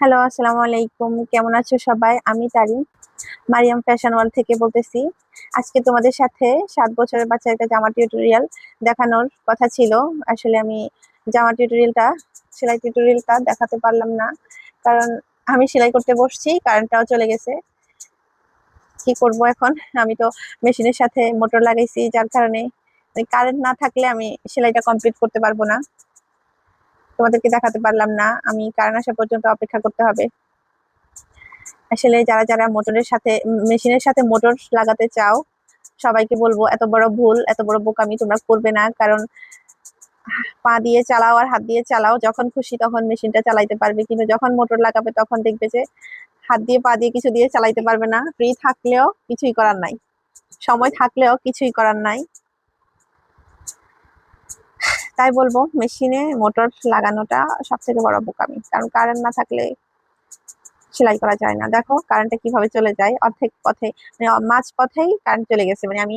Hello, আসসালামু আলাইকুম। কেমন আছো সবাই? আমি তারিন, মারিয়াম ফ্যাশন ওয়ার্ল্ড থেকে বলতেছি। আজকে তোমাদের সাথে 7 বছরের বাচ্চার একটা জামা টিউটোরিয়াল দেখানোর কথা ছিল। আসলে আমি জামা টিউটোরিয়ালটা, সেলাই টিউটোরিয়ালটা দেখাতে পারলাম না, কারণ আমি সেলাই করতে বসছি, কারেন্টটাও চলে গেছে। কি করব এখন? আমি তো মেশিনের সাথে মোটর লাগাইছি, যার কারণে কারেন্ট না থাকলে আমি সেলাইটা কমপ্লিট করতে পারবো না। তোমাদেরকে দেখাতে পারলাম না, আমি কারেন্ট আসা পর্যন্ত অপেক্ষা করতে হবে। আসলে যারা যারা মোটরের সাথে মেশিনের সাথে মোটর লাগাতে চাও, সবাইকে বলবো এত বড় ভুল, এত বড় বোকামি তোমরা করবে না। কারণ পা দিয়ে চালাও আর হাত দিয়ে চালাও, যখন খুশি তখন মেশিনটা চালাইতে পারবে, কিন্তু যখন মোটর লাগাবে তখন দেখবে যে হাত দিয়ে পা দিয়ে কিছু দিয়ে চালাইতে পারবে না। ফ্রি থাকলেও কিছুই করার নাই, সময় থাকলেও কিছুই করার নাই। তাই বলবো মেশিনে মোটর লাগানোটা সব থেকে বড় বোকামি, কারণ কারেন্ট না থাকলে সেলাই করা যায় না। দেখো কারেন্টটা কিভাবে চলে যায় অর্ধেক পথে, মানে মাঝ পথেই কারেন্ট চলে গেছে। মানে আমি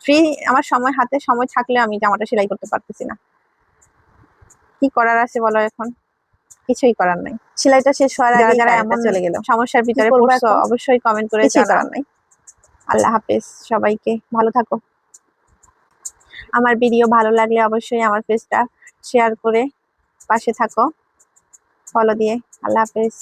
ফ্রি, আমার সময় হাতে সময় থাকলেও আমি জামাটা সেলাই করতে পারতেছি না। কি করার আছে বলো এখন? কিছুই করার নাই। সেলাইটা শেষ হওয়ার আগে যারা এমন চলে গেল সমস্যার ভিতরে পড়ছো, অবশ্যই কমেন্ট করে জানাও। নাই, আল্লাহ হাফেজ, সবাইকে ভালো থাকো। আমার ভিডিও ভালো লাগলে অবশ্যই আমার পেজটা শেয়ার করে পাশে থাকো, ফলো দিয়ে। আল্লাহ হাফেজ।